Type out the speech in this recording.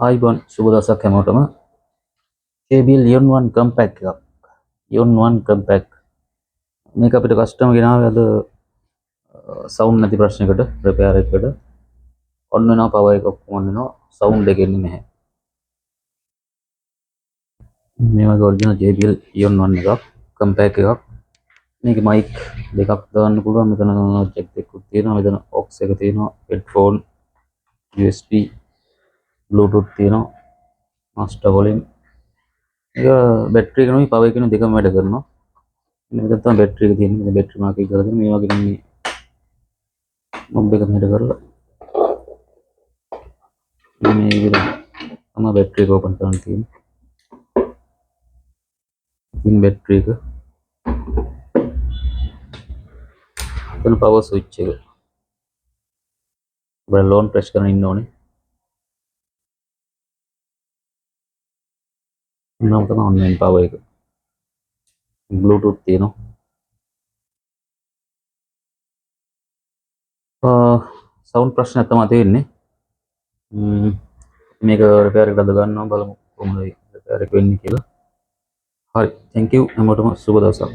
ආයිබෝන් සුබ දවසක් හැමෝටම. JBL Ion 1 compact එකක්. Ion 1 compact. මේක අපිට කස්ටමර් ගෙනාවේ අද සවුන්ඩ් නැති ප්‍රශ්නයකට රිපෙයාර් එකකට. ඔන්න වෙනවා පවර් එක ඔක්කොම ඔන්න වෙනවා. සවුන්ඩ් එක එන්නේ නැහැ. මේ වගේ ඔරිජිනල් JBL Ion 1 එකක් compact එකක්. මේකේ මයික් දෙකක් දාන්න පුළුවන්. මෙතන ජැක් දෙකක් තියෙනවා. මෙතන aux එක තියෙනවා. headphone USB Bluetooth තියෙනවා. master volume. ඒක බැටරි එක නෙවෙයි පවර් එක නෙවෙයි දෙකම වැඩ කරනවා. මෙතන තමයි බැටරි එක තියෙන්නේ. මේ බැටරි මාර්ක් එක කරලා තියෙනවා. මේ වගේ මේ මොබ් එක මෙහෙට කරලා මේ විදිහට තමයි බැටරි එක ඕපන් කරන්න තියෙන්නේ. ඉතින් බැටරි එක එතන පවර් ස්විච් එක. ඔබ ලෝන් ප්‍රෙස් කරගෙන ඉන්න ඕනේ. නම් තමයි ඔන්ලයින් පවර් එක. Bluetooth තියෙනවා. සවුන්ඩ් ප්‍රශ්නයක් තමයි තියෙන්නේ. මේක රිපෙයාර් එකට අද ගන්නවා බලමු කොහොමද රිපෙයාර් එක වෙන්නේ කියලා. හරි. thank you හැමෝටම සුබ දවසක්.